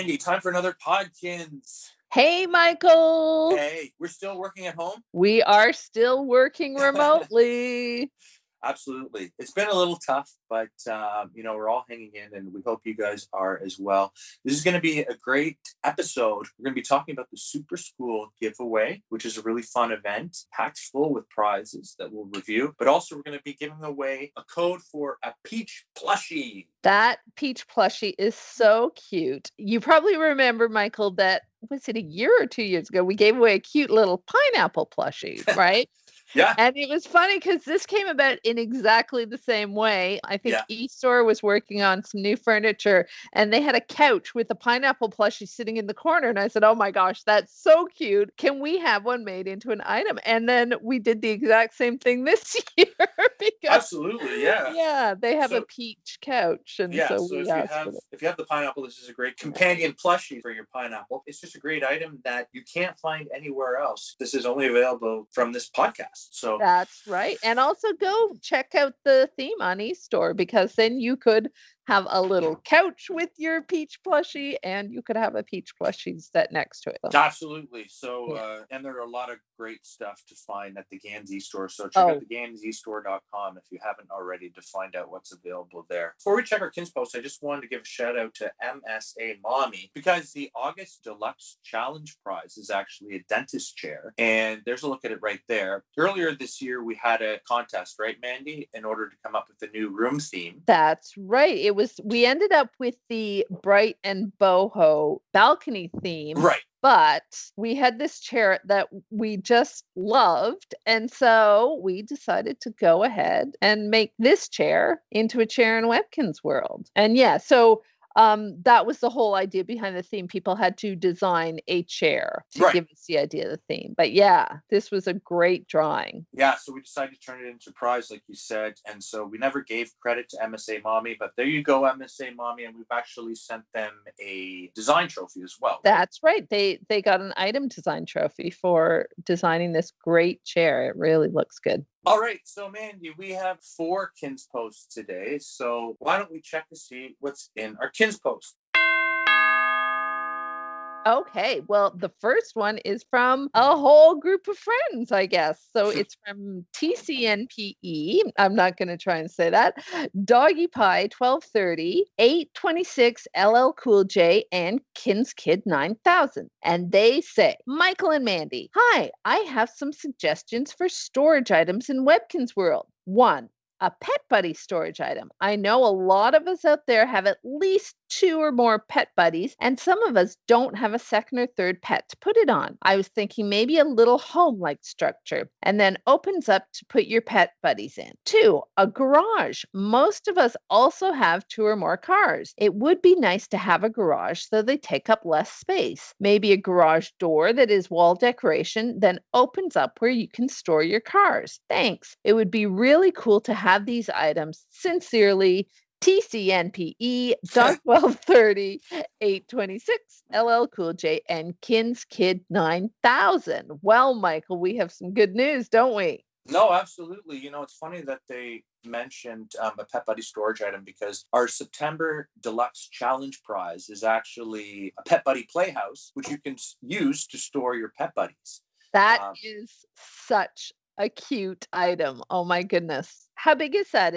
Mandy, time for another Podkinz. Hey, Michael. Hey, we're still working at home? We are still working remotely. Absolutely. It's been a little tough, but, we're all hanging in, and we hope you guys are as well. This is going to be a great episode. We're going to be talking about the Super School giveaway, which is a really fun event, packed full with prizes that we'll review. But also, we're going to be giving away a code for a peach plushie. That peach plushie is so cute. You probably remember, Michael, that was it a year or 2 years ago? We gave away a cute little pineapple plushie, right? Yeah. And it was funny because this came about in exactly the same way. I think eStore was working on some new furniture and they had a couch with a pineapple plushie sitting in the corner. And I said, oh my gosh, that's so cute. Can we have one made into an item? And then we did the exact same thing this year. Because, absolutely, yeah. Yeah, they have a peach couch. And so if you have the pineapple, this is a great companion plushie for your pineapple. It's just a great item that you can't find anywhere else. This is only available from this podcast. So that's right. And also go check out the theme on eStore, because then you could have a little couch with your peach plushie and you could have a peach plushie set next to it. Absolutely. So, and there are a lot of great stuff to find at the Gans eStore. So check out the GansEstore.com if you haven't already to find out what's available there. Before we check our KinzPost, I just wanted to give a shout out to MSA Mommy, because the August Deluxe Challenge Prize is actually a dentist chair. And there's a look at it right there. Earlier this year, we had a contest, right, Mandy, in order to come up with a new room theme. That's right. We ended up with the bright and boho balcony theme. Right. But we had this chair that we just loved. And so we decided to go ahead and make this chair into a chair in Webkinz world. And that was the whole idea behind the theme. People had to design a chair to give us the idea of the theme. But this was a great drawing. Yeah, so we decided to turn it into a prize, like you said. And so we never gave credit to MSA Mommy, but there you go, MSA Mommy. And we've actually sent them a design trophy as well. That's right. They got an item design trophy for designing this great chair. It really looks good. All right, so Mandy, we have 4 KinzPosts today, so why don't we check to see what's in our KinzPost? Okay, well, the first one is from a whole group of friends, I guess. So it's from TCNPE. I'm not going to try and say that. Doggy Pie 1230, 826 LL Cool J, and KinzKid 9000. And they say, Michael and Mandy, hi, I have some suggestions for storage items in Webkinz World. 1. A pet buddy storage item. I know a lot of us out there have at least 2 or more pet buddies, and some of us don't have a second or third pet to put it on. I was thinking maybe a little home-like structure, and then opens up to put your pet buddies in. 2, a garage. Most of us also have 2 or more cars. It would be nice to have a garage so they take up less space. Maybe a garage door that is wall decoration, then opens up where you can store your cars. Thanks. It would be really cool to have these items. Sincerely, TCNPE, Dog 1230, 826, LL Cool J, and KinzKid 9000. Well, Michael, we have some good news, don't we? No, absolutely. It's funny that they mentioned a Pet Buddy storage item, because our September Deluxe Challenge Prize is actually a Pet Buddy Playhouse, which you can use to store your pet buddies. That is such a cute item. Oh my goodness. How big is that?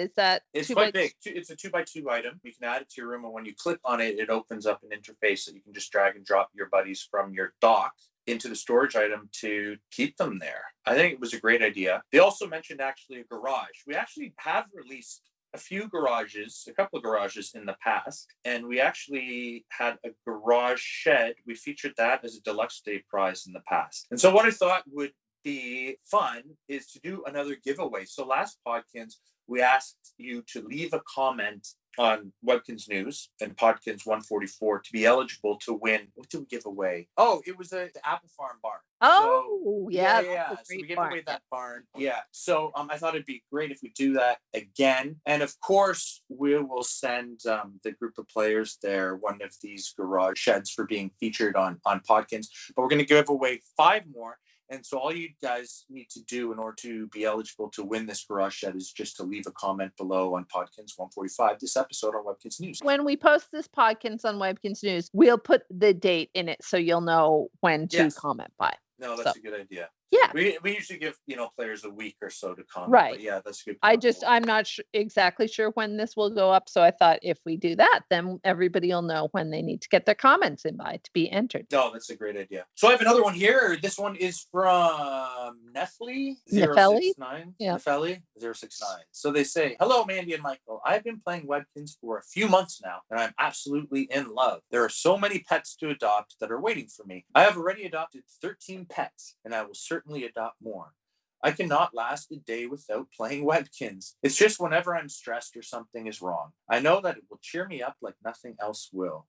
It's quite big. It's a 2x2 item. You can add it to your room, and when you click on it, it opens up an interface that you can just drag and drop your buddies from your dock into the storage item to keep them there. I think it was a great idea. They also mentioned actually a garage. We actually have released a couple of garages in the past, and we actually had a garage shed. We featured that as a deluxe day prize in the past. And so what I thought would be fun is to do another giveaway. So last Podkinz, we asked you to leave a comment on Webkinz News and Podkinz 144 to be eligible to win. What did we give away? Oh, it was the Apple Farm barn. Oh, yeah. So we gave away that barn. Yeah. So I thought it'd be great if we do that again. And of course, we will send the group of players there one of these garage sheds for being featured on Podkinz. But we're going to give away 5 more. And so all you guys need to do in order to be eligible to win this garage shed is just to leave a comment below on Podkinz 145, this episode on Webkinz News. When we post this Podkinz on Webkinz News, we'll put the date in it so you'll know when to comment by. No, that's a good idea. Yeah. We usually give, players a week or so to comment. Right. But yeah, that's a good. I'm not exactly sure when this will go up. So I thought if we do that, then everybody will know when they need to get their comments in by to be entered. No, that's a great idea. So I have another one here. This one is from Nefeli 069. Yeah. Nefeli 069. So they say, hello, Mandy and Michael. I've been playing Webkinz for a few months now, and I'm absolutely in love. There are so many pets to adopt that are waiting for me. I have already adopted 13 pets, and I will certainly adopt more. I cannot last a day without playing Webkinz. It's just whenever I'm stressed or something is wrong. I know that it will cheer me up like nothing else will.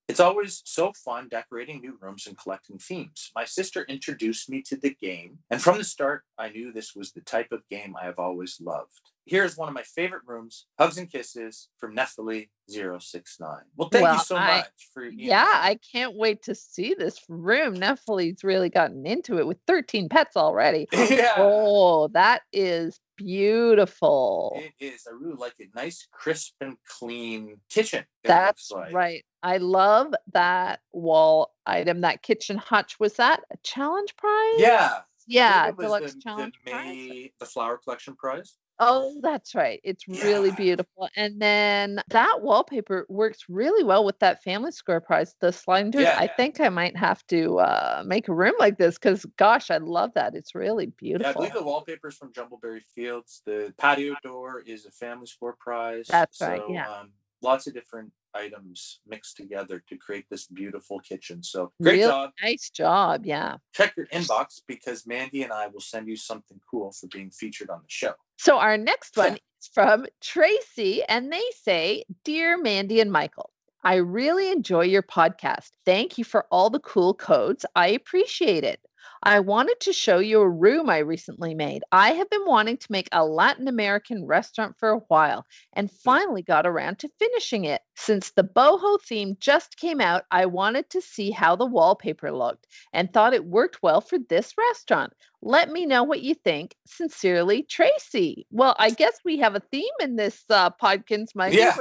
It's always so fun decorating new rooms and collecting themes. My sister introduced me to the game, and from the start, I knew this was the type of game I have always loved. Here's one of my favorite rooms. Hugs and kisses from Nefeli 069. Well, thank you so much for I can't wait to see this room. Nefeli's really gotten into it with 13 pets already. Yeah. Oh, that is beautiful. It is. I really like it. Nice, crisp, and clean kitchen. That's right. I love that wall item. That kitchen hutch. Was that a challenge prize? Yeah. Yeah. Deluxe challenge prize. The flower collection prize. Oh, that's right. It's really beautiful. And then that wallpaper works really well with that family square prize, the sliding doors. I think I might have to make a room like this because, gosh, I love that. It's really beautiful. Yeah, I believe the wallpaper is from Jumbleberry Fields. The patio door is a family square prize. That's right, yeah. Lots of different items mixed together to create this beautiful kitchen. So great job. Nice job. Yeah. Check your inbox because Mandy and I will send you something cool for being featured on the show. So our next one is from Tracy, and they say, Dear Mandy and Michael, I really enjoy your podcast. Thank you for all the cool codes. I appreciate it. I wanted to show you a room I recently made. I have been wanting to make a Latin American restaurant for a while and finally got around to finishing it. Since the boho theme just came out, I wanted to see how the wallpaper looked and thought it worked well for this restaurant. Let me know what you think. Sincerely, Tracy. Well, I guess we have a theme in this Podkinz, Mike. Yeah.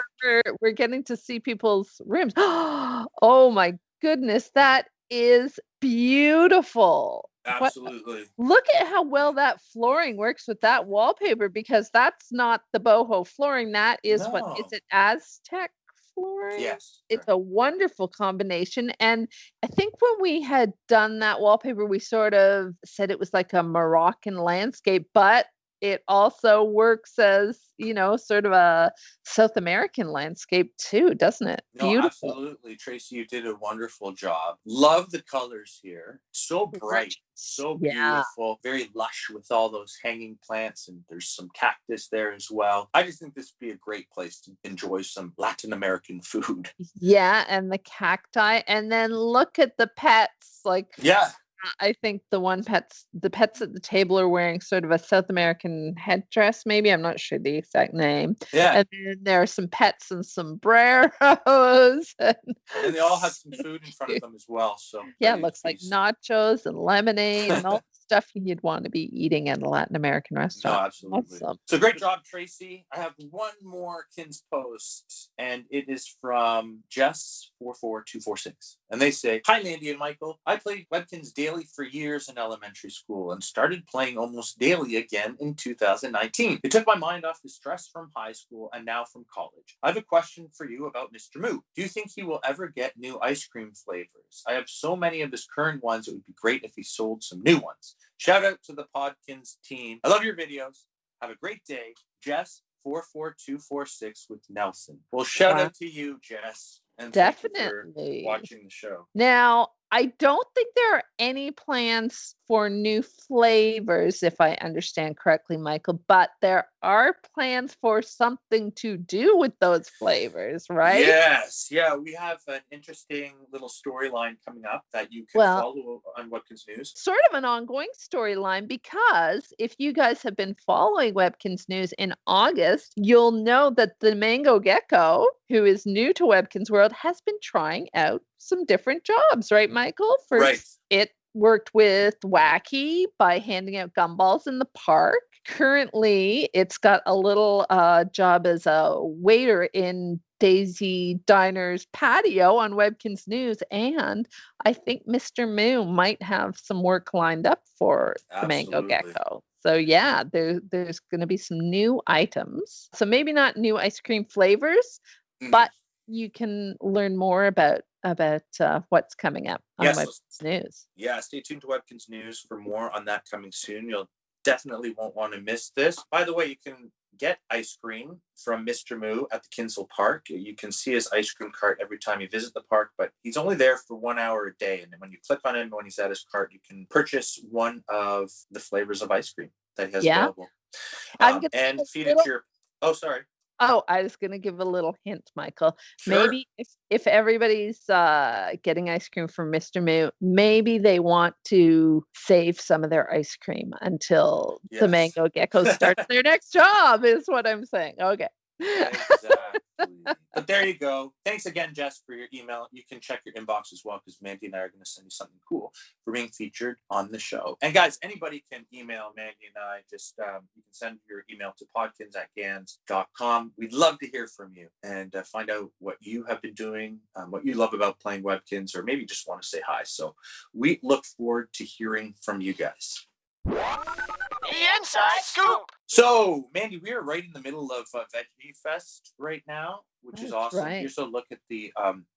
We're getting to see people's rooms. Oh my goodness, that is beautiful. Absolutely. Look at how well that flooring works with that wallpaper, because that's not the boho flooring. That is what is it, Aztec flooring? Yes. It's a wonderful combination. And I think when we had done that wallpaper, we sort of said it was like a Moroccan landscape, but it also works as, sort of a South American landscape too, doesn't it? No, beautiful. Absolutely. Tracy, you did a wonderful job. Love the colors here. So bright, so beautiful, very lush with all those hanging plants, and there's some cactus there as well. I just think this would be a great place to enjoy some Latin American food. Yeah, and the cacti, and then look at the pets. I think the pets at the table are wearing sort of a South American headdress, maybe. I'm not sure the exact name. Yeah. And then there are some pets and sombreros. And they all have some food in front of them as well. So yeah, it looks like nachos and lemonade and all the stuff you'd want to be eating at a Latin American restaurant. No, absolutely. Awesome. So great job, Tracy. I have one more KinzPost, and it is from Jess44246. And they say, Hi, Mandy and Michael. I played Webkinz daily for years in elementary school and started playing almost daily again in 2019. It took my mind off the stress from high school and now from college. I have a question for you about Mr. Moo. Do you think he will ever get new ice cream flavors? I have so many of his current ones. It would be great if he sold some new ones. Shout out to the Podkinz team. I love your videos. Have a great day. Jess 44246 with Nelson. Well, shout out to you, Jess. And definitely for watching the show. Now, I don't think there are any plans for new flavors, if I understand correctly, Michael, but there are plans for something to do with those flavors, right? Yes. Yeah, we have an interesting little storyline coming up that you can follow on Webkinz News. Sort of an ongoing storyline, because if you guys have been following Webkinz News in August, you'll know that the Mango Gecko, who is new to Webkinz World, has been trying out some different jobs, right, Michael? Right. It worked with Wacky by handing out gumballs in the park. Currently, it's got a little job as a waiter in Daisy Diner's patio on Webkinz News, and I think Mr. Moo might have some work lined up for the Mango Absolutely. Gecko. So yeah, there's going to be some new items. So maybe not new ice cream flavors, but you can learn more about what's coming up on Webkinz News. Yeah, stay tuned to Webkinz News for more on that coming soon. You'll definitely won't want to miss this. By the way, you can get ice cream from Mr. Moo at the Kinsale Park. You can see his ice cream cart every time you visit the park, but he's only there for 1 hour a day. And when you click on him when he's at his cart, you can purchase one of the flavors of ice cream that he has available. And feed it to your... Oh, sorry. Oh, I was going to give a little hint, Michael. Sure. Maybe if everybody's getting ice cream from Mr. Moo, maybe they want to save some of their ice cream until the Mango Gecko starts their next job, is what I'm saying. Okay. Exactly. But there you go. Thanks again, Jess, for your email. You can check your inbox as well, because Mandy and I are going to send you something cool for being featured on the show. And guys, anybody can email Mandy and I. Just you can send your email to podkinz@gans.com. We'd love to hear from you and find out what you have been doing, what you love about playing Webkinz, or maybe just want to say hi. So we look forward to hearing from you guys. The Inside Scoop. So, Mandy, we are right in the middle of Veggie Fest right now, which is awesome. Right. Here's a look at the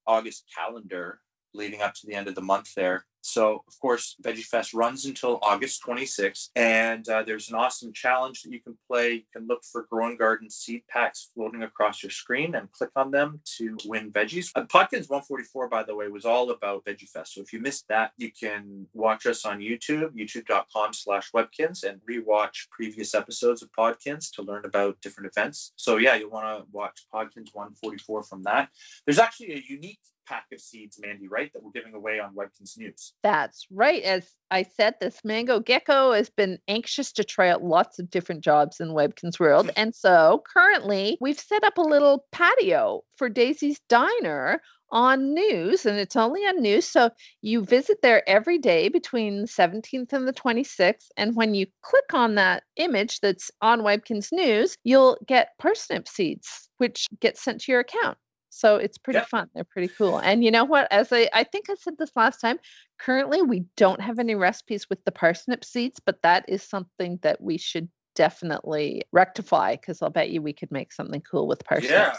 August calendar leading up to the end of the month there. So, of course, Veggie Fest runs until August 26th, and there's an awesome challenge that you can play. You can look for Growing Garden seed packs floating across your screen and click on them to win veggies. Podkinz 144, by the way, was all about Veggie Fest. So if you missed that, you can watch us on YouTube, youtube.com/Webkinz, and rewatch previous episodes of Podkinz to learn about different events. So yeah, you'll want to watch Podkinz 144 from that. There's actually a unique pack of seeds, Mandy, right, that we're giving away on Webkinz News. That's right. As I said, this Mango Gecko has been anxious to try out lots of different jobs in Webkinz World. And so currently we've set up a little patio for Daisy's Diner on News, and it's only on News. So you visit there every day between the 17th and the 26th. And when you click on that image that's on Webkinz News, you'll get parsnip seeds, which get sent to your account. So it's pretty fun. They're pretty cool. And you know what? As I think I said this last time, currently we don't have any recipes with the parsnip seeds, but that is something that we should definitely rectify, because I'll bet you we could make something cool with parsnips. Yeah.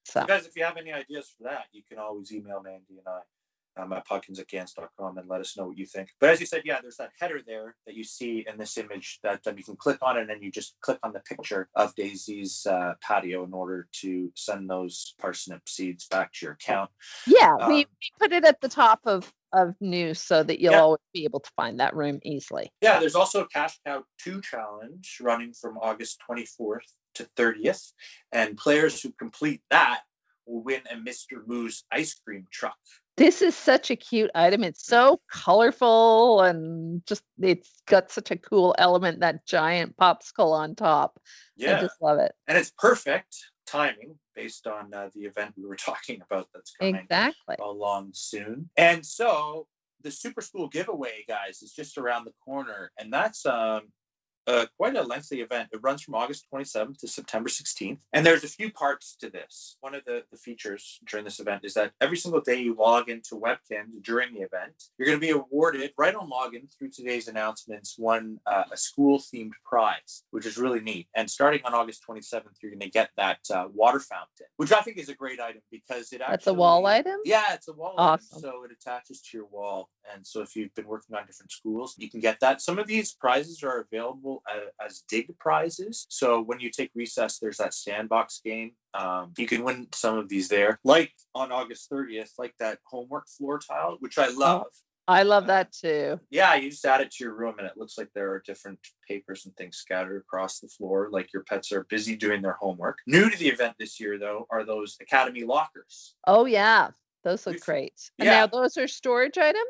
So guys, if you have any ideas for that, you can always email Mandy and I at podkinz@gans.com and let us know what you think. But as you said, yeah, there's that header there that you see in this image that you can click on, and then you just click on the picture of Daisy's patio in order to send those parsnip seeds back to your account. Yeah, we put it at the top of News so that you'll always be able to find that room easily. Yeah, there's also a Cash Cow 2 challenge running from August 24th to 30th, and players who complete that will win a Mr. Moo's ice cream truck. This is such a cute item. It's so colorful, and just it's got such a cool element, that giant popsicle on top. Yeah. I just love it. And it's perfect timing based on the event we were talking about that's coming along soon. And so the Super School giveaway, guys, is just around the corner, and that's quite a lengthy event. It runs from August 27th to September 16th. And there's a few parts to this. One of the features during this event is that every single day you log into Webkinz during the event, you're going to be awarded, right on login through today's announcements, a school-themed prize, which is really neat. And starting on August 27th, you're going to get that water fountain, which I think is a great item because it actually... That's a wall item? Yeah, it's a wall item. So it attaches to your wall. And so if you've been working on different schools, you can get that. Some of these prizes are available as dig prizes. So when you take recess, there's that sandbox game. You can win some of these there. Like on August 30th, like that homework floor tile, which I love. I love that too. Yeah, you just add it to your room and it looks like there are different papers and things scattered across the floor, like your pets are busy doing their homework. New to the event this year, though, are those Academy lockers. Oh, yeah. Those look great. And now those are storage items?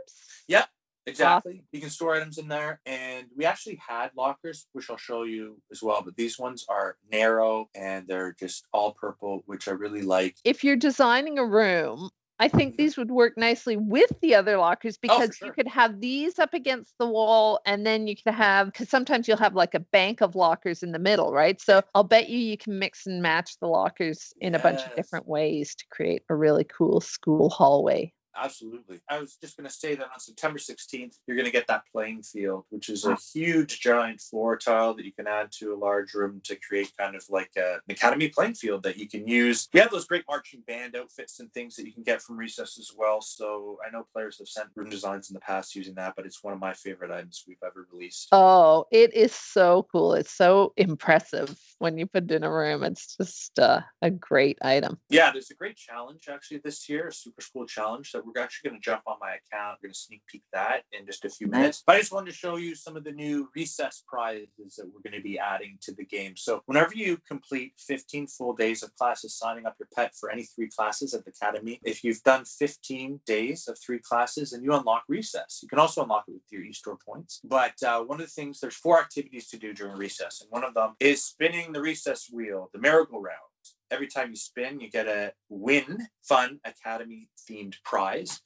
Yep. Exactly. You can store items in there. And we actually had lockers, which I'll show you as well. But these ones are narrow and they're just all purple, which I really like. If you're designing a room I think these would work nicely with the other lockers because you could have these up against the wall, and then you could have, because sometimes you'll have like a bank of lockers in the middle, right? So I'll bet you can mix and match the lockers in a bunch of different ways to create a really cool school hallway. Absolutely. I was just going to say that on September 16th, you're going to get that playing field, which is a huge giant floor tile that you can add to a large room to create kind of like an academy playing field that you can use. We have those great marching band outfits and things that you can get from Recess as well. So I know players have sent room designs in the past using that, but it's one of my favorite items we've ever released. Oh, it is so cool. It's so impressive when you put it in a room. It's just a great item. Yeah, there's a great challenge actually this year, a super school challenge that we're actually going to jump on my account. We're going to sneak peek that in just a few minutes. But I just wanted to show you some of the new recess prizes that we're going to be adding to the game. So whenever you complete 15 full days of classes, signing up your pet for any 3 classes at the Academy, if you've done 15 days of 3 classes, and you unlock recess. You can also unlock it with your eStore points. But one of the things, there's 4 activities to do during recess. And one of them is spinning the recess wheel, the merry-go-round. Every time you spin, you get a fun Academy-themed prize.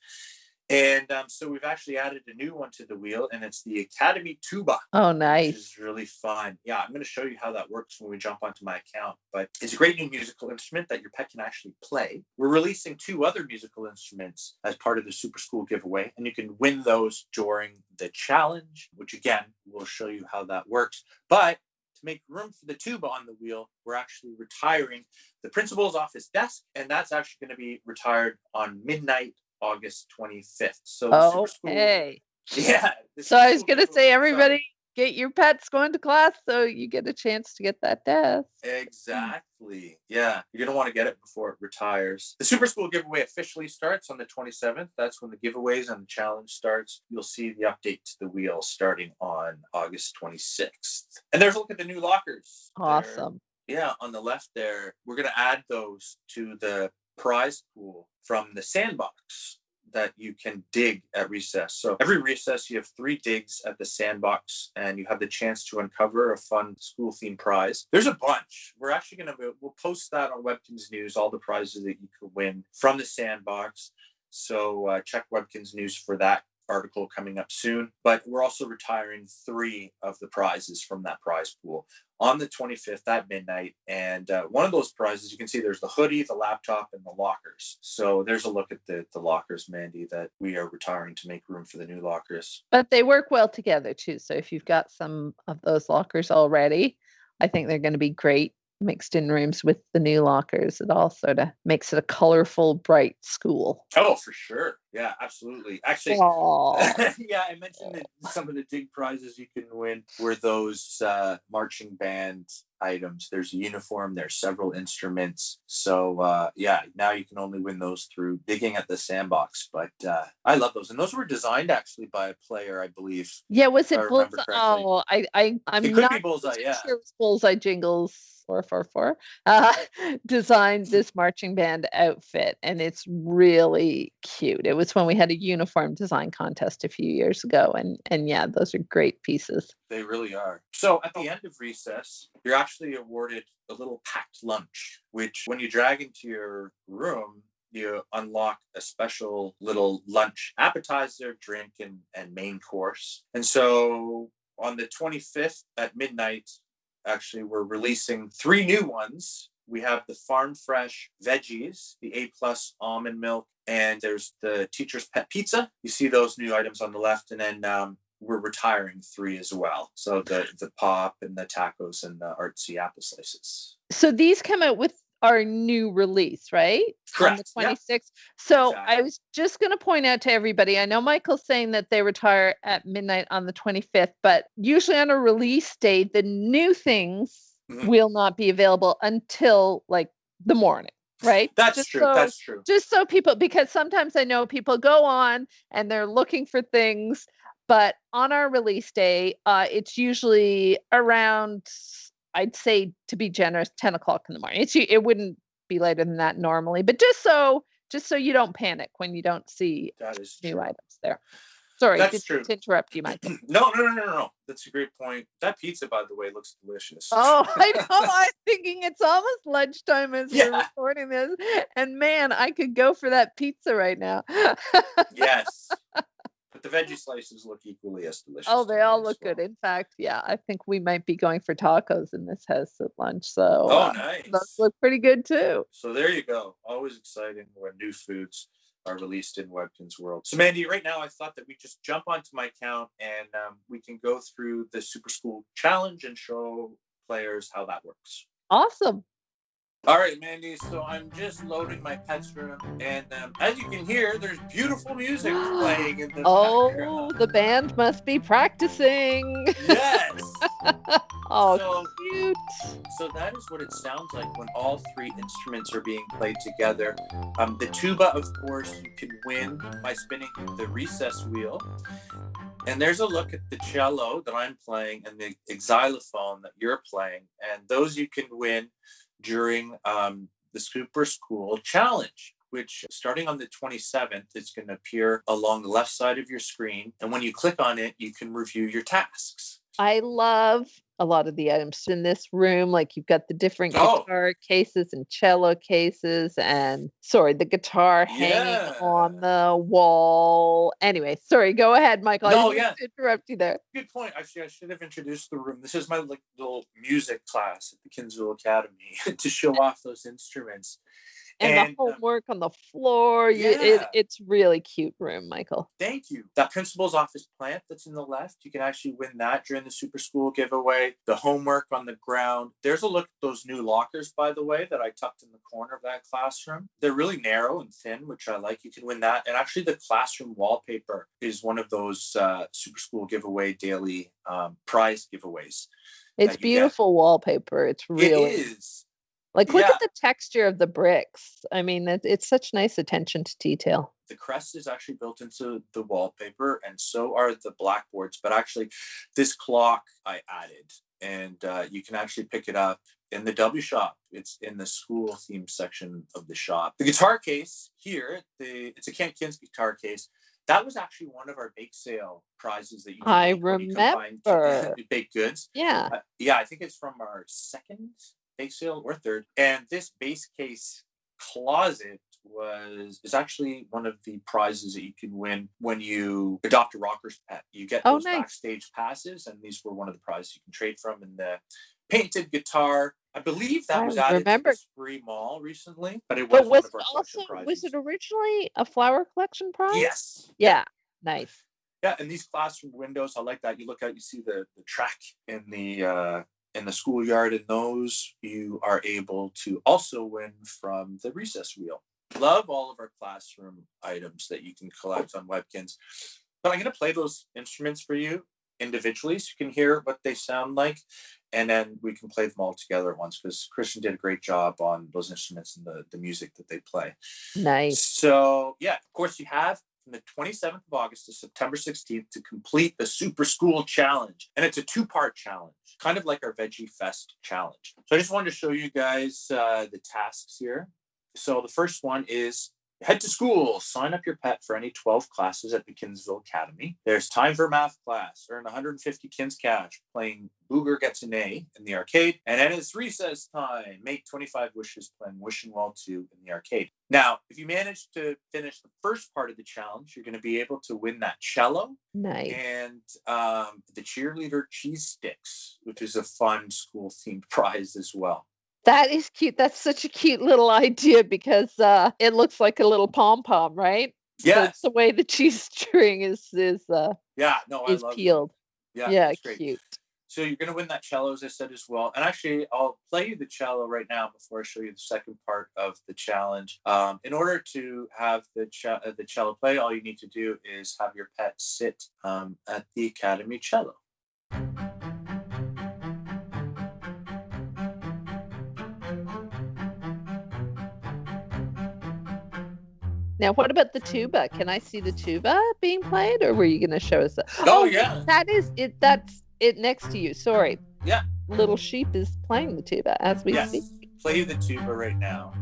And so we've actually added a new one to the wheel, and it's the Academy Tuba. Oh, nice. Which is really fun. Yeah, I'm going to show you how that works when we jump onto my account. But it's a great new musical instrument that your pet can actually play. We're releasing 2 other musical instruments as part of the Super School giveaway, and you can win those during the challenge, which again, we'll show you how that works. But to make room for the tuba on the wheel, we're actually retiring the principal's office desk, and that's actually going to be retired on midnight, August 25th. So okay. Yeah. So I was going to say, everybody get your pets going to class so you get a chance to get that desk. Exactly. Yeah. You're going to want to get it before it retires. The Super School giveaway officially starts on the 27th. That's when the giveaways and the challenge starts. You'll see the update to the wheel starting on August 26th. And there's a look at the new lockers. Awesome. Yeah. On the left there, we're going to add those to the prize pool from the sandbox that you can dig at recess. So every recess, you have 3 digs at the sandbox, and you have the chance to uncover a fun school themed prize. There's a bunch. We're actually we'll post that on Webkinz News, all the prizes that you could win from the sandbox. So check Webkinz News for that article coming up soon. But we're also retiring 3 of the prizes from that prize pool on the 25th at midnight. And one of those prizes, you can see there's the hoodie, the laptop, and the lockers. So there's a look at the lockers, Mandy, that we are retiring to make room for the new lockers. But they work well together too. So if you've got some of those lockers already, I think they're going to be great mixed in rooms with the new lockers. It all sort of makes it a colorful, bright school. Oh, for sure. Yeah, absolutely. Actually, yeah, I mentioned that some of the dig prizes you can win were those marching band items. There's a uniform, there's several instruments. So yeah, now you can only win those through digging at the sandbox. But I love those. And those were designed actually by a player, I believe. Yeah, was it Bullseye? Oh, I'm it not be Bullseye, sure yeah. It was Bullseye Jingles 444 designed this marching band outfit, and it's really cute. It was when we had a uniform design contest a few years ago, and yeah, those are great pieces. They really are. So at the end of recess, you're actually awarded a little packed lunch, which when you drag into your room, you unlock a special little lunch appetizer, drink, and main course. And so on the 25th at midnight, actually, we're releasing 3 new ones. We have the Farm Fresh Veggies, the A+ almond milk, and there's the Teacher's Pet Pizza. You see those new items on the left, and then we're retiring 3 as well. So the pop and the tacos and the artsy apple slices. So these come out with our new release, right? Correct. On the 26th. Yeah. So exactly. I was just going to point out to everybody, I know Michael's saying that they retire at midnight on the 25th, but usually on a release date, the new things will not be available until like the morning, right? That's true. That's true. Just so people, because sometimes I know people go on and they're looking for things, but on our release day, it's usually around, I'd say, to be generous, 10 o'clock in the morning. It wouldn't be later than that normally, but just so you don't panic when you don't see new items there. Sorry, That's didn't true. mean to interrupt you, Michael. No. That's a great point. That pizza, by the way, looks delicious. Oh, I know. I'm thinking it's almost lunchtime as we're Yeah. recording this. And man, I could go for that pizza right now. Yes. But the veggie slices look equally as delicious. Oh, to they me all as look well. good. In fact, yeah, I think we might be going for tacos in this house at lunch. So Oh, nice. those look pretty good too. So there you go. Always exciting when new foods are released in Webkinz world. So Mandy, right now I thought that we just jump onto my account and we can go through the Super School Challenge and show players how that works. Awesome. All right, Mandy. So I'm just loading my pet's room, and as you can hear, there's beautiful music playing in the background. The band must be practicing. Yes. Oh, So- cute. So that is what it sounds like when all three instruments are being played together. The tuba, of course, you can win by spinning the recess wheel. And there's a look at the cello that I'm playing and the xylophone that you're playing. And those you can win during the Super School Challenge, which starting on the 27th, is going to appear along the left side of your screen. And when you click on it, you can review your tasks. I love a lot of the items in this room. Like you've got the different guitar cases and cello cases and the guitar hanging on the wall. Anyway, sorry, go ahead, Michael. No, I didn't mean to interrupt you there. Good point. Actually, I should have introduced the room. This is my little music class at the Kinsville Academy to show off those instruments. And the homework on the floor. It's really cute room, Michael. Thank you. That principal's office plant that's in the left, you can actually win that during the Super School giveaway. The homework on the ground. There's a look at those new lockers, by the way, that I tucked in the corner of that classroom. They're really narrow and thin, which I like. You can win that. And actually, the classroom wallpaper is one of those Super School giveaway daily prize giveaways. It's beautiful wallpaper. It's really. It is. Like, look at the texture of the bricks. I mean, it's such nice attention to detail. The crest is actually built into the wallpaper, and so are the blackboards. But actually, this clock I added, and you can actually pick it up in the W shop. It's in the school theme section of the shop. The guitar case here, it's a KinzPost guitar case. That was actually one of our bake sale prizes that you can I make when you remember. combine baked goods. Yeah. I think it's from our second bake sale or third. And this base case closet is actually one of the prizes that you can win when you adopt a Rocker's pet. You get those backstage passes, and these were one of the prizes you can trade from. And the painted guitar, I believe that was added to the Spree Mall recently, but it was one of our collection prizes. Was it originally a flower collection prize? Yes. Yeah. Nice. Yeah, and these classroom windows, I like that. You look out, you see the track in the schoolyard, and those you are able to also win from the recess wheel. Love all of our classroom items that you can collect on Webkinz. But I'm going to play those instruments for you individually so you can hear what they sound like, and then we can play them all together at once, because Christian did a great job on those instruments and the music that they play. Nice. So, yeah, of course, you have from the 27th of August to September 16th to complete the Super School Challenge. And it's a 2-part challenge, kind of like our Veggie Fest challenge. So I just wanted to show you guys the tasks here. So the first one is head to school, sign up your pet for any 12 classes at the Kinsville Academy. There's time for math class, earn 150 Kinz cash, playing Booger Gets an A in the arcade. And then it's recess time, make 25 wishes playing Wishing Well 2 in the arcade. Now, if you manage to finish the first part of the challenge, you're going to be able to win that cello. Nice. And the cheerleader cheese sticks, which is a fun school-themed prize as well. That is cute. That's such a cute little idea, because it looks like a little pom-pom, right? Yeah. It's the way the cheese string is peeled. Yeah, cute. So you're going to win that cello, as I said, as well. And actually, I'll play you the cello right now before I show you the second part of the challenge. In order to have the cello play, all you need to do is have your pet sit at the Academy cello. Now, what about the tuba? Can I see the tuba being played, or were you going to show us that? Oh, yeah. That is it. That's it next to you. Sorry. Yeah. Little sheep is playing the tuba as we speak. Play the tuba right now.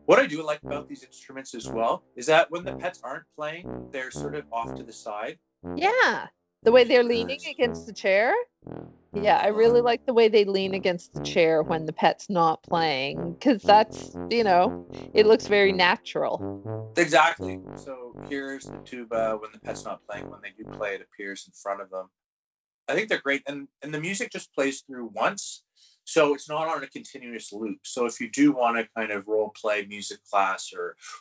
What I do like about these instruments as well is that when the pets aren't playing, they're sort of off to the side. Yeah. The way they're leaning against the chair. Yeah, I really like the way they lean against the chair when the pet's not playing, because that's, it looks very natural. Exactly. So here's the tuba when the pet's not playing. When they do play, it appears in front of them. I think they're great. And the music just plays through once. So it's not on a continuous loop. So if you do want to kind of role play music class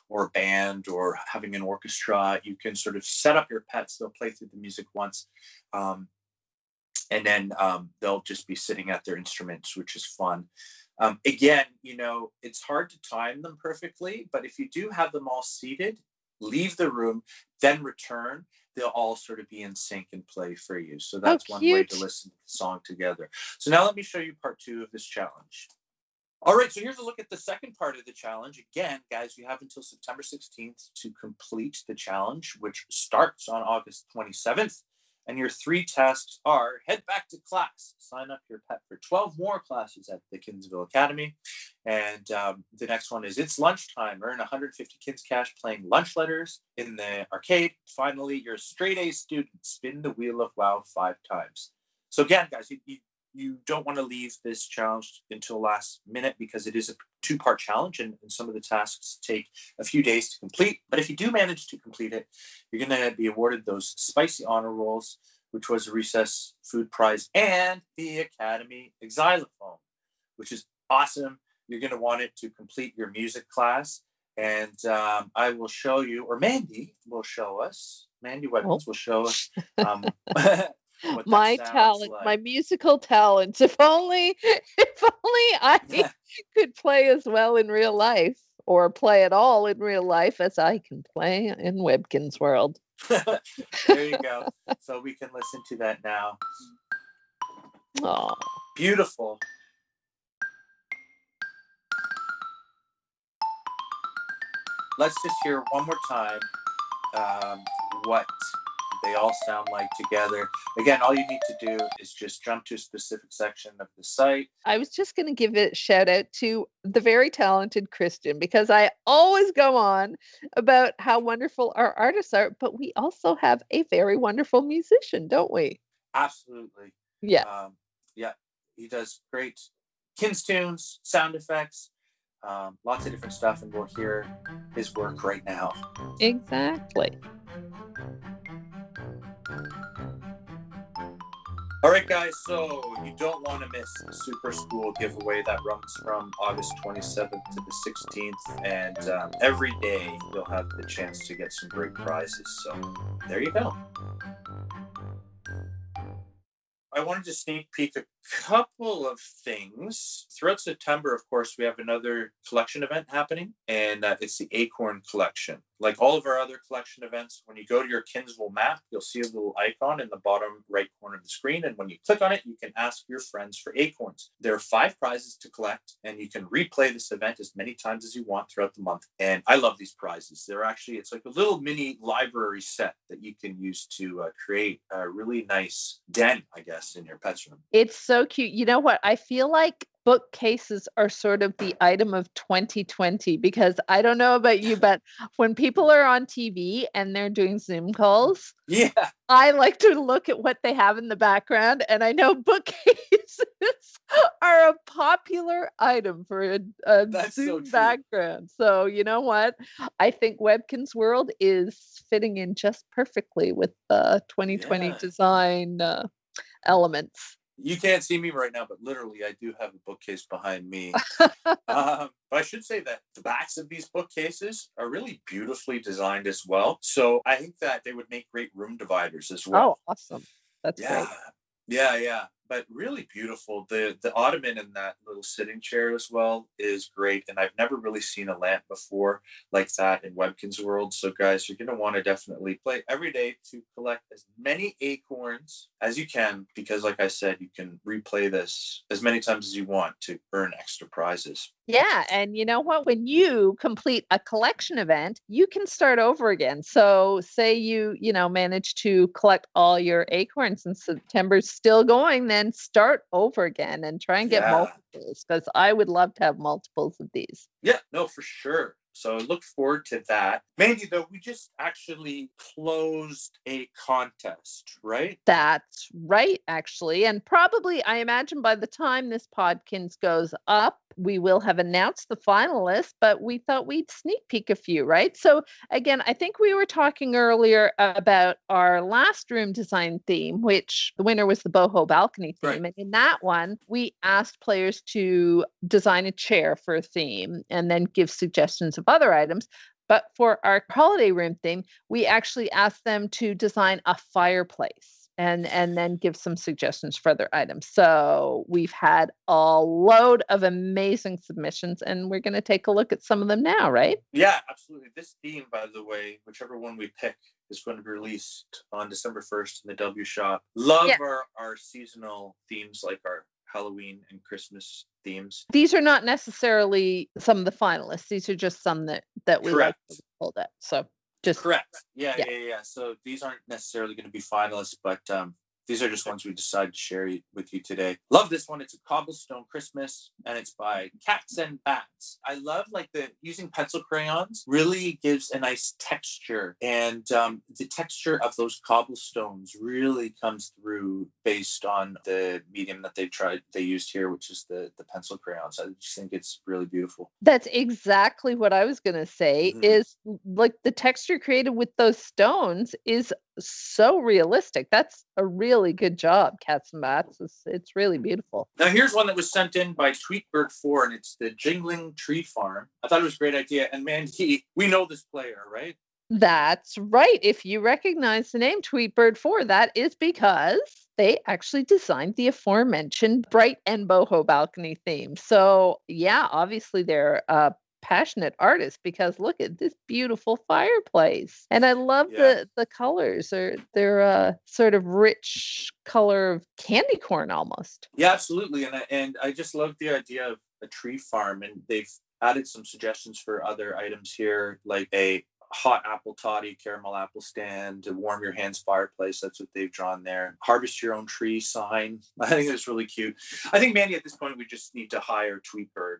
or band or having an orchestra, you can sort of set up your pets. They'll play through the music once. And then they'll just be sitting at their instruments, which is fun. Again, it's hard to time them perfectly, but if you do have them all seated, leave the room, then return, they'll all sort of be in sync and play for you. So that's one way to listen to the song together. So now let me show you part 2 of this challenge. All right, so here's a look at the second part of the challenge. Again, guys, you have until September 16th to complete the challenge, which starts on August 27th. And your 3 tasks are: head back to class, sign up your pet for 12 more classes at the Kinsville Academy. And the next one is it's lunchtime, earn 150 Kins cash playing lunch letters in the arcade. Finally, you're a straight A student, spin the wheel of WoW 5 times. So again, guys, you don't want to leave this challenge until last minute because it is a 2-part challenge and some of the tasks take a few days to complete. But if you do manage to complete it, you're going to be awarded those spicy honor rolls, which was a recess food prize, and the Academy xylophone, which is awesome. You're going to want it to complete your music class. And I will show you, or Mandy will show us, Mandy Webkinz will show us my talent, my musical talents. If only I could play as well in real life, or play at all in real life as I can play in Webkinz world. There you go. So we can listen to that now. Oh, beautiful. Let's just hear one more time what they all sound like together. Again, all you need to do is just jump to a specific section of the site. I was just going to give a shout out to the very talented Christian, because I always go on about how wonderful our artists are, but we also have a very wonderful musician, don't we? Absolutely. Yeah. Yeah, he does great Kins tunes, sound effects, lots of different stuff, and we'll hear his work right now. Exactly. All right, guys, so you don't want to miss the Super School giveaway that runs from August 27th to the 16th, and every day you'll have the chance to get some great prizes. So there you go. I wanted to sneak peek a couple of things. Throughout September, of course, we have another collection event happening, and it's the Acorn Collection. Like all of our other collection events, when you go to your Kinsville map, you'll see a little icon in the bottom right corner of the screen, and when you click on it, you can ask your friends for acorns. There are 5 prizes to collect, and you can replay this event as many times as you want throughout the month. And I love these prizes. They're actually, it's like a little mini library set that you can use to create a really nice den, I guess, in your pet's room. It's so cute. You know what? I feel like bookcases are sort of the item of 2020, because I don't know about you, but when people are on TV and they're doing Zoom calls, yeah, I like to look at what they have in the background, and I know bookcases are a popular item for a Zoom background. So you know what? I think Webkinz World is fitting in just perfectly with the 2020 design elements. You can't see me right now, but literally I do have a bookcase behind me. But I should say that the backs of these bookcases are really beautifully designed as well. So I think that they would make great room dividers as well. Oh, awesome. That's great. Yeah. But really beautiful. The ottoman in that little sitting chair as well is great. And I've never really seen a lamp before like that in Webkinz World. So guys, you're going to want to definitely play every day to collect as many acorns as you can, because like I said, you can replay this as many times as you want to earn extra prizes. Yeah. And you know what? When you complete a collection event, you can start over again. So say you manage to collect all your acorns and September's still going, then then start over again and try and get multiples, because I would love to have multiples of these. Yeah, no, for sure. So look forward to that. Mandy, though, we just actually closed a contest, right? That's right, actually. And probably, I imagine by the time this Podkinz goes up, we will have announced the finalists, but we thought we'd sneak peek a few, right? So again, I think we were talking earlier about our last room design theme, which the winner was the boho balcony theme. Right. And in that one, we asked players to design a chair for a theme and then give suggestions of other items. But for our holiday room theme, we actually asked them to design a fireplace and then give some suggestions for other items. So we've had a load of amazing submissions, and we're going to take a look at some of them now, right? Yeah, absolutely. This theme, by the way, whichever one we pick, is going to be released on December 1st in the W Shop. Love our seasonal themes, like our Halloween and Christmas themes. These are not necessarily some of the finalists. These are just some that we like to hold up. So just correct. Yeah. So these aren't necessarily going to be finalists, but these are just ones we decided to share with you today. Love this one. It's a Cobblestone Christmas, and it's by Cats and Bats. I love using pencil crayons really gives a nice texture, and the texture of those cobblestones really comes through based on the medium that they used here, which is the pencil crayons. I just think it's really beautiful. That's exactly what I was going to say, is like the texture created with those stones is so realistic. That's a really good job, Cats and Bats. It's really beautiful. Now here's one that was sent in by Tweetbird4, and it's the Jingling Tree Farm. I thought it was a great idea. And Mandy, we know this player, right? That's right. If you recognize the name Tweetbird4, that is because they actually designed the aforementioned bright and boho balcony theme. So yeah, obviously they're passionate artist, because look at this beautiful fireplace, and I love the colors. They're a sort of rich color of candy corn almost. Yeah, absolutely. And I just love the idea of a tree farm, and they've added some suggestions for other items here, like a hot apple toddy, caramel apple stand, a warm your hands fireplace. That's what they've drawn there. Harvest your own tree sign. I think it's really cute. I think, Mandy, at this point, we just need to hire Tweetbird.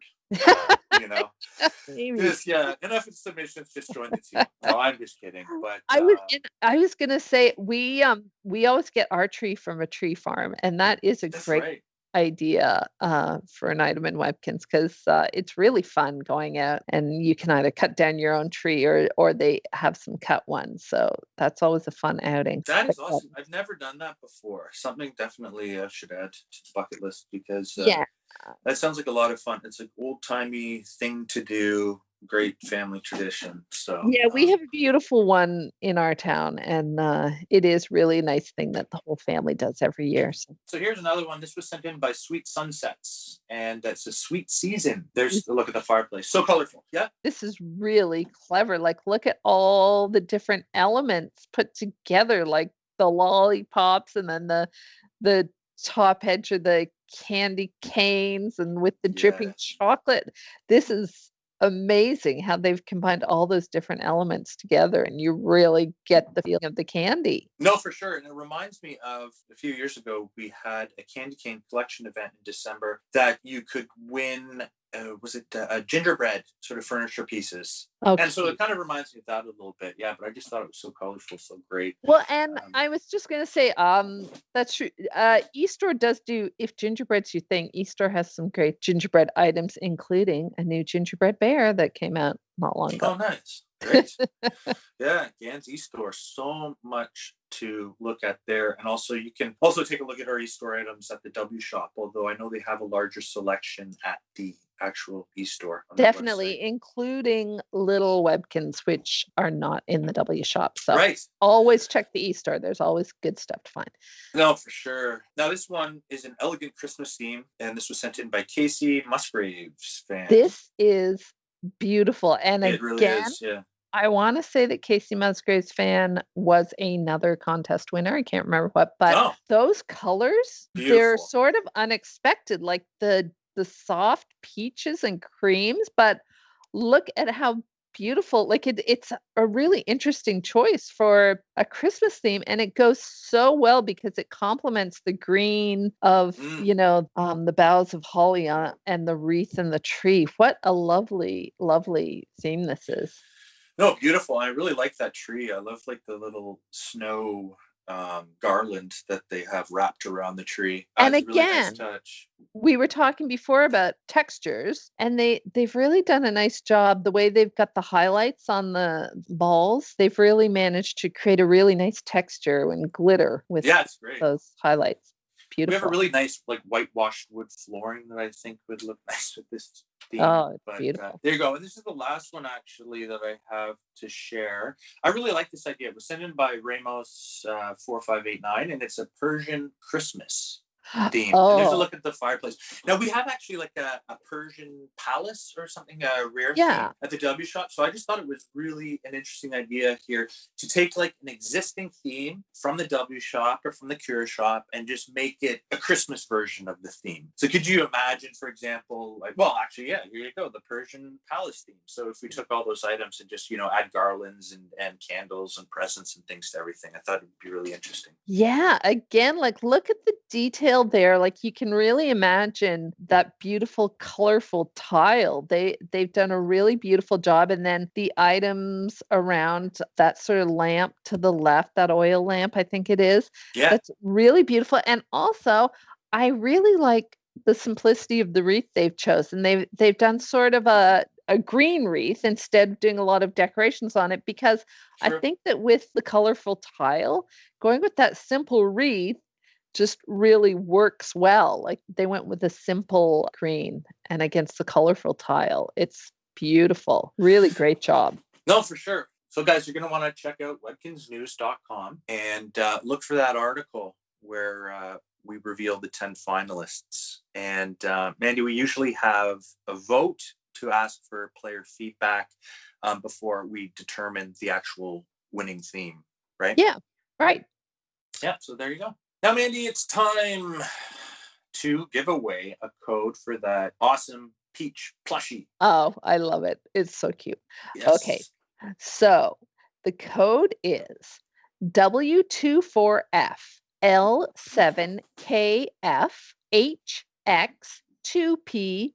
Enough of submissions, just join the team. No, I'm just kidding. But I was gonna say we always get our tree from a tree farm, and that is a great idea for an item in Webkinz, because it's really fun going out and you can either cut down your own tree or they have some cut ones. So that's always a fun outing. That is awesome. I've never done that before. Something definitely should add to the bucket list, because that sounds like a lot of fun. It's an old-timey thing to do. Great family tradition. So we have a beautiful one in our town, and it is really a nice thing that the whole family does every year. So here's another one. This was sent in by Sweet Sunsets, and that's a sweet season. There's a look at the fireplace. So colorful. Yeah. This is really clever. Like, look at all the different elements put together, like the lollipops, and then the top edge of the candy canes, and with the dripping chocolate. This is amazing how they've combined all those different elements together, and you really get the feeling of the candy. No, for sure. And it reminds me of a few years ago, we had a candy cane collection event in December that you could win. Was it gingerbread sort of furniture pieces? Okay. And so it kind of reminds me of that a little bit. Yeah, but I just thought it was so colorful, so great. Well, and I was just going to say, that's true. eStore does do, if gingerbread's your thing, eStore has some great gingerbread items, including a new gingerbread bear that came out not long ago. Oh, nice. Great. Yeah, Gans eStore, so much to look at there. And also you can also take a look at our eStore items at the W Shop, although I know they have a larger selection at the actual eStore. Definitely, including little Webkinz, which are not in the W Shop. So always check the eStore. There's always good stuff to find. No, for sure. Now this one is an elegant Christmas theme, and this was sent in by Casey Musgraves fan. This is beautiful. And it really is, yeah. I want to say that Casey Musgraves fan was another contest winner. I can't remember what, but those colors, they're sort of unexpected, like the soft peaches and creams, but look at how beautiful. Like it's a really interesting choice for a Christmas theme, and it goes so well because it complements the green of, the boughs of holly and the wreath and the tree. What a lovely, lovely theme this is. No, beautiful. I really like that tree. I love like the little snow garland that they have wrapped around the tree. And It's a really nice again, touch. we were talking before about textures, and they've really done a nice job. The way they've got the highlights on the balls, they've really managed to create a really nice texture and glitter with it's great. those highlights. Beautiful. We have a really nice like whitewashed wood flooring that I think would look nice with this theme. Oh, it's beautiful. There you go. And this is the last one actually that I have to share. I really like this idea. It was sent in by Ramos 4589, and it's a Persian Christmas theme. And there's a look at the fireplace. Now we have actually like a Persian palace or something, a rare theme at the W shop. So I just thought it was really an interesting idea here to take like an existing theme from the W shop or from the Cure shop and just make it a Christmas version of the theme. So could you imagine, for example, here you go, the Persian palace theme. So if we took all those items and just, add garlands and candles and presents and things to everything, I thought it would be really interesting. Yeah, again, like look at the detail there. Like you can really imagine that beautiful, colorful tile. They've done a really beautiful job. And then the items around that sort of lamp to the left, that oil lamp, I think it is. Yeah. That's really beautiful. And also, I really like the simplicity of the wreath they've chosen. They've done sort of a green wreath instead of doing a lot of decorations on it, because I think that with the colorful tile, going with that simple wreath just really works well. Like they went with a simple green and against the colorful tile. It's beautiful. Really great job. No, for sure. So guys, you're going to want to check out webkinznews.com and look for that article where we reveal the 10 finalists. And Mandy, we usually have a vote to ask for player feedback before we determine the actual winning theme, right? Yeah, right. Yeah, so there you go. Now, Mandy, it's time to give away a code for that awesome peach plushie. Oh, I love it. It's so cute. Yes. Okay, so the code is W24F L7KF HX2P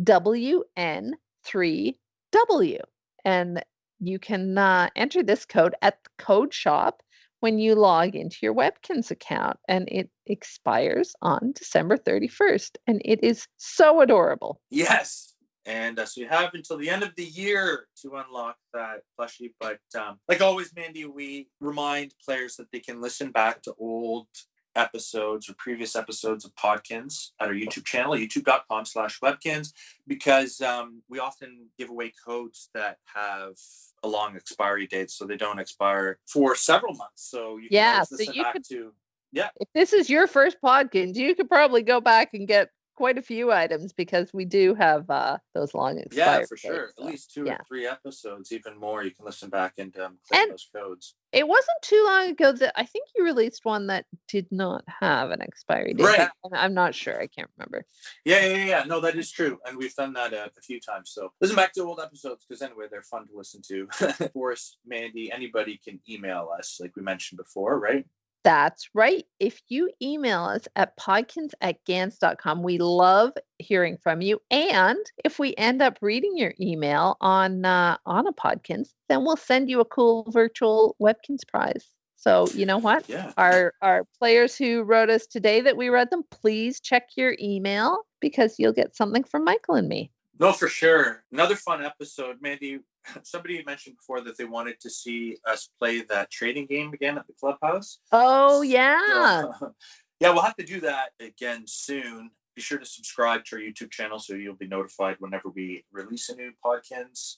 WN3W. And you can enter this code at the code shop when you log into your Webkinz account, and it expires on December 31st. And it is so adorable. Yes. And so you have until the end of the year to unlock that plushie. But like always, Mandy, we remind players that they can listen back to old episodes or previous episodes of Podkinz at our YouTube channel, youtube.com/Webkinz, because we often give away codes that have a long expiry date, so they don't expire for several months. So you can listen back to. If this is your first Podkinz, you could probably go back and get quite a few items, because we do have those long expiry for sure. dates, so, at least 2 or 3 episodes, even more. You can listen back and claim those codes. It wasn't too long ago that I think you released one that did not have an expiry date. Right. I'm not sure. I can't remember. Yeah. No, that is true. And we've done that a few times. So listen back to old episodes, because anyway, they're fun to listen to. Of course, Mandy, anybody can email us, like we mentioned before, right? That's right. If you email us at podkinz@gans.com, we love hearing from you. And if we end up reading your email on a Podkinz, then we'll send you a cool virtual Webkinz prize. So you know what? Yeah. Our players who wrote us today that we read them, please check your email, because you'll get something from Michael and me. No, for sure. Another fun episode. Mandy, somebody mentioned before that they wanted to see us play that trading game again at the clubhouse. Oh, yeah. So, we'll have to do that again soon. Be sure to subscribe to our YouTube channel so you'll be notified whenever we release a new Podkinz.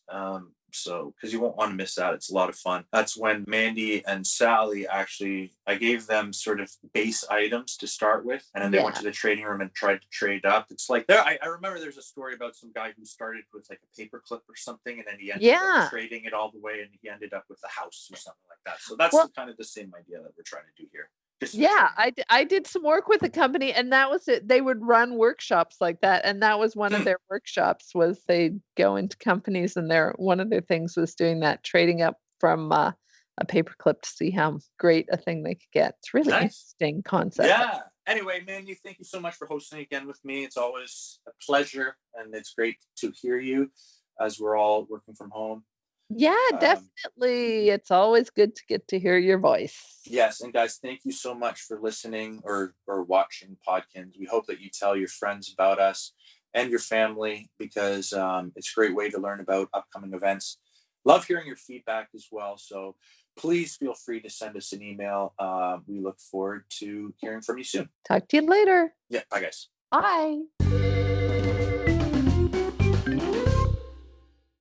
So, because you won't want to miss that. It's a lot of fun. That's when Mandy and Sally I gave them sort of base items to start with, and then they went to the trading room and tried to trade up. It's like I remember there's a story about some guy who started with like a paperclip or something, and then he ended up trading it all the way, and he ended up with a house or something like that. So that's kind of the same idea that we're trying to do here. Yeah, I did some work with a company, and that was it. They would run workshops like that, and that was one of their workshops. Was they'd go into companies, and one of their things was doing that, trading up from a paperclip to see how great a thing they could get. It's really interesting concept. Yeah. Anyway, Mandy, thank you so much for hosting again with me. It's always a pleasure, and it's great to hear you as we're all working from home. Yeah, definitely. It's always good to get to hear your voice. Yes, and guys, thank you so much for listening or watching Podkinz. We hope that you tell your friends about us and your family, because it's a great way to learn about upcoming events. Love hearing your feedback as well. So please feel free to send us an email. We look forward to hearing from you soon. Talk to you later. Yeah, bye guys. Bye.